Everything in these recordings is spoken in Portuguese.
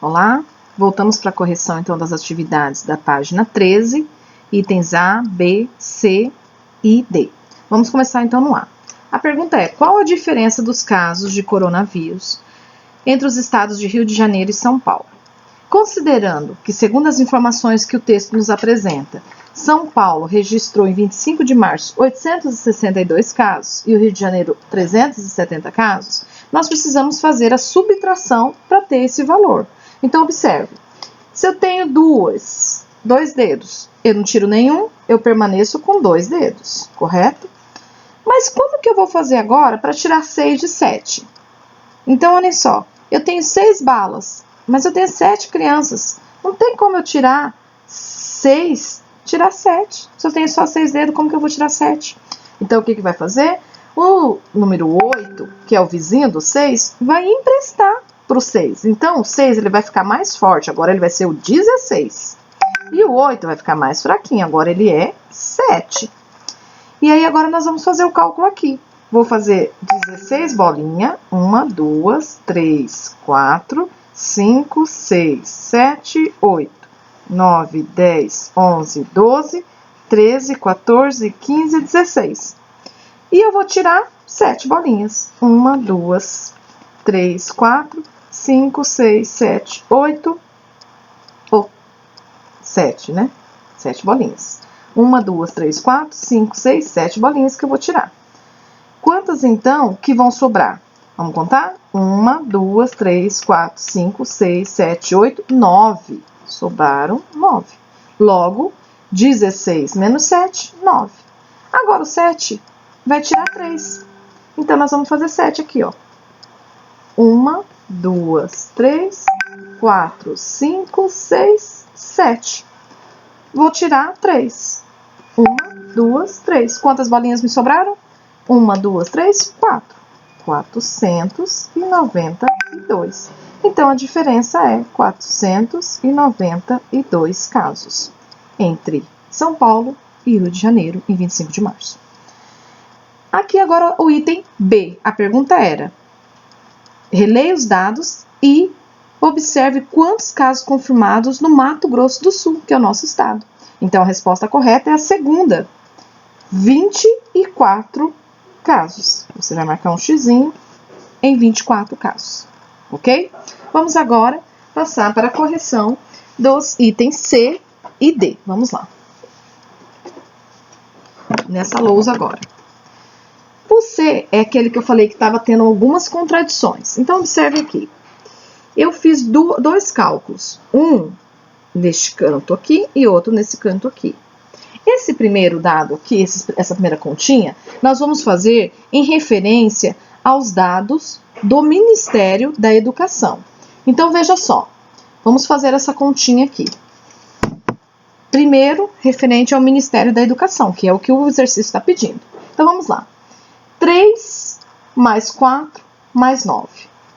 Olá, voltamos para a correção então das atividades da página 13, itens A, B, C e D. Vamos começar então no A. A pergunta é: qual a diferença dos casos de coronavírus entre os estados de Rio de Janeiro e São Paulo? Considerando que, segundo as informações que o texto nos apresenta, São Paulo registrou em 25 de março 862 casos e o Rio de Janeiro 370 casos, nós precisamos fazer a subtração para ter esse valor. Então, observe, se eu tenho dois dedos, eu não tiro nenhum, eu permaneço com 2 dedos, correto? Mas como que eu vou fazer agora para tirar 6 de 7? Então, olha só, eu tenho 6 balas, mas eu tenho 7 crianças. Não tem como eu tirar 6, tirar 7. Se eu tenho só 6 dedos, como que eu vou tirar 7? Então, o que vai fazer? O número 8, que é o vizinho do 6, vai emprestar para o 6. Então, o 6 ele vai ficar mais forte, agora ele vai ser o 16. E o 8 vai ficar mais fraquinho, agora ele é 7. E aí, agora nós vamos fazer o cálculo aqui. Vou fazer 16 bolinhas. 1, 2, 3, 4, 5, 6, 7, 8, 9, 10, 11, 12, 13, 14, 15, 16. E eu vou tirar 7 bolinhas. 1, 2, 3, 4, 5, 6, 7, 8. 7, né? 7 bolinhas. 1, 2, 3, 4, 5, 6, 7 bolinhas que eu vou tirar. Quantas, então, que vão sobrar? Vamos contar? 1, 2, 3, 4, 5, 6, 7, 8, 9. Sobraram 9. Logo, 16 menos 7, 9. Agora, o 7 vai tirar 3. Então, nós vamos fazer 7 aqui, ó. 1, 2, 3, 4, 5, 6, 7. Vou tirar 3. 1, 2, 3. Quantas bolinhas me sobraram? 1, 2, 3, 4. 492. Então, a diferença é 492 casos entre São Paulo e Rio de Janeiro em 25 de março. Aqui agora o item B. A pergunta era: releia os dados e observe quantos casos confirmados no Mato Grosso do Sul, que é o nosso estado. Então, a resposta correta é a segunda, 24 casos. Você vai marcar um xizinho em 24 casos, ok? Vamos agora passar para a correção dos itens C e D. Vamos lá. Nessa lousa agora. O C é aquele que eu falei que estava tendo algumas contradições. Então, observe aqui. Eu fiz dois cálculos. Um neste canto aqui e outro nesse canto aqui. Esse primeiro dado aqui, essa primeira continha, nós vamos fazer em referência aos dados do Ministério da Educação. Então, veja só. Vamos fazer essa continha aqui. Primeiro, referente ao Ministério da Educação, que é o que o exercício está pedindo. Então, vamos lá. 3 mais 4 mais 9.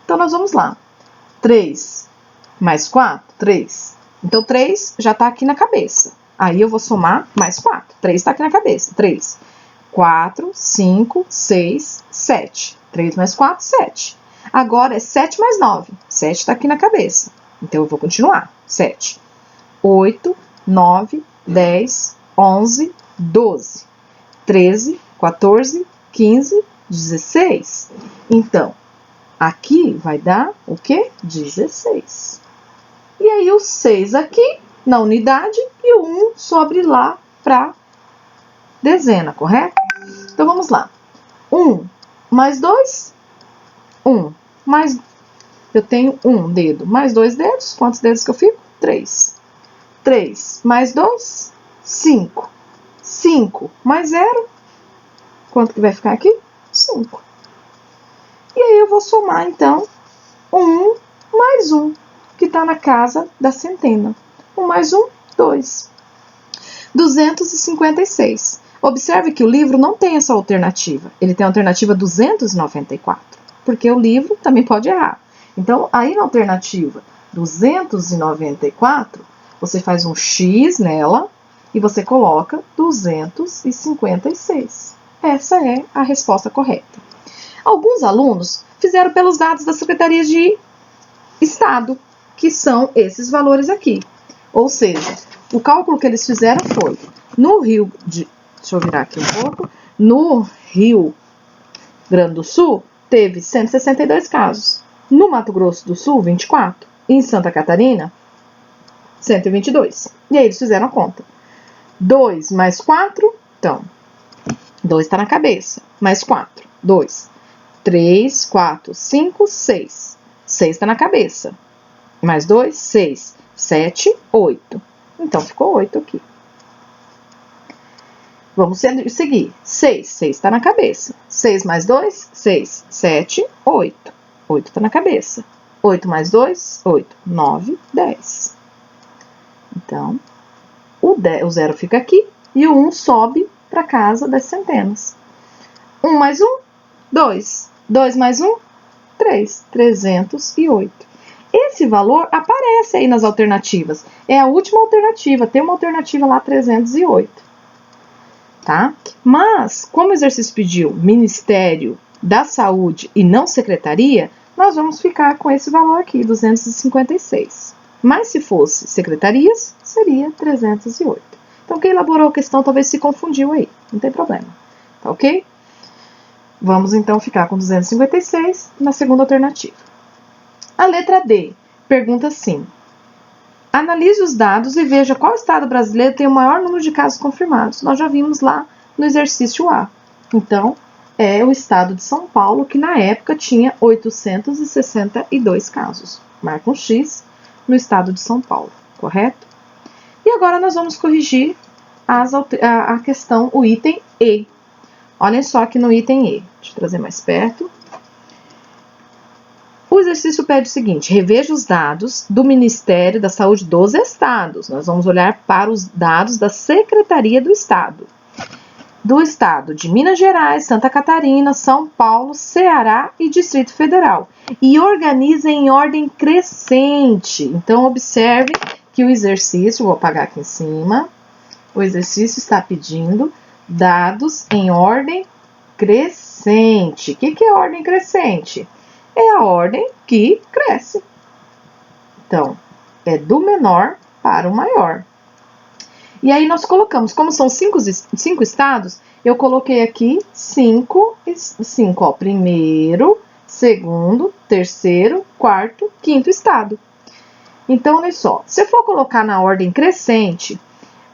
Então, nós vamos lá. 3 mais 4, 3. Então, 3 já está aqui na cabeça. Aí, eu vou somar mais 4. 3 está aqui na cabeça. 3, 4, 5, 6, 7. 3 mais 4, 7. Agora, é 7 mais 9. 7 está aqui na cabeça. Então, eu vou continuar. 7, 8, 9, 10, 11, 12, 13, 14, 15, 16. Então, aqui vai dar o quê? 16. E aí, o 6 aqui na unidade e o 1 sobre lá para dezena, correto? Então, vamos lá. 1 mais 2, 1 mais... Eu tenho 1 dedo mais 2 dedos. Quantos dedos que eu fico? 3. 3 mais 2, 5. 5 mais 0. Quanto que vai ficar aqui? 5. E aí, eu vou somar, então, 1 mais 1, que está na casa da centena. 1 mais 1, 2. 256. Observe que o livro não tem essa alternativa. Ele tem a alternativa 294, porque o livro também pode errar. Então, aí na alternativa 294, você faz um X nela e você coloca 256. Essa é a resposta correta. Alguns alunos fizeram pelos dados da Secretaria de Estado. que são esses valores aqui. Ou seja, o cálculo que eles fizeram foi, deixa eu virar aqui um pouco, no Rio Grande do Sul, teve 162 casos. No Mato Grosso do Sul, 24. E em Santa Catarina, 122. E aí eles fizeram a conta. 2 mais 4, então, 2 está na cabeça. Mais 4, 2. 3, 4, 5, 6. 6 está na cabeça. Mais 2, 6. 7, 8. Então, ficou 8 aqui. Vamos seguir. 6 está na cabeça. 6 mais 2, 6. 7, 8. 8 está na cabeça. 8 mais 2, 8. 9, 10. Então, o 0 fica aqui e o 1 sobe para casa das centenas. 1 mais 1, 2. 2 mais 1, 3. 308. Esse valor aparece aí nas alternativas. É a última alternativa. Tem uma alternativa lá, 308. Tá? Mas, como o exercício pediu Ministério da Saúde e não Secretaria, nós vamos ficar com esse valor aqui, 256. Mas se fosse secretarias, seria 308. Então, quem elaborou a questão talvez se confundiu aí. Não tem problema. Tá ok? Vamos, então, ficar com 256 na segunda alternativa. A letra D pergunta assim. Analise os dados e veja qual estado brasileiro tem o maior número de casos confirmados. Nós já vimos lá no exercício A. Então, é o estado de São Paulo, que na época tinha 862 casos. Marca um X no estado de São Paulo, correto? E agora nós vamos corrigir a questão, o item E. Olhem só aqui no item E. Deixa eu trazer mais perto. O exercício pede o seguinte, reveja os dados do Ministério da Saúde dos Estados. Nós vamos olhar para os dados da Secretaria do Estado. Do Estado de Minas Gerais, Santa Catarina, São Paulo, Ceará e Distrito Federal. E organiza em ordem crescente. Então, observe que o exercício, vou apagar aqui em cima, o exercício está pedindo dados em ordem crescente. O que é ordem crescente? É a ordem que cresce. Então, é do menor para o maior. E aí nós colocamos, como são 5 estados, eu coloquei aqui 5, ó, primeiro, segundo, terceiro, quarto, quinto estado. Então, olha só, se eu for colocar na ordem crescente,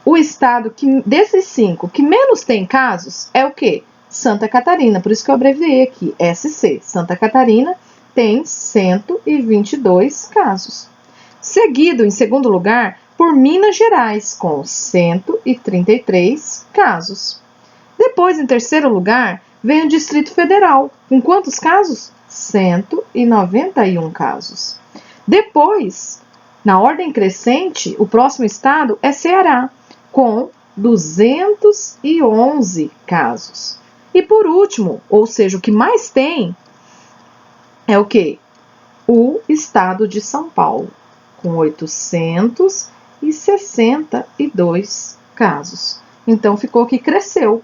o estado desses 5 que menos tem casos é o quê? Santa Catarina, por isso que eu abreviei aqui, SC. Santa Catarina tem 122 casos. Seguido, em segundo lugar, por Minas Gerais, com 133 casos. Depois, em terceiro lugar, vem o Distrito Federal, com quantos casos? 191 casos. Depois, na ordem crescente, o próximo estado é Ceará, com 211 casos. E por último, ou seja, o que mais tem, é o quê? O estado de São Paulo, com 862 casos. Então, ficou que cresceu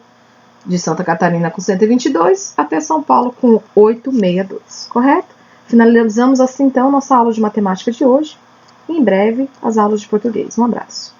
de Santa Catarina com 122 até São Paulo com 862, correto? Finalizamos assim, então, nossa aula de matemática de hoje. E em breve, as aulas de português. Um abraço.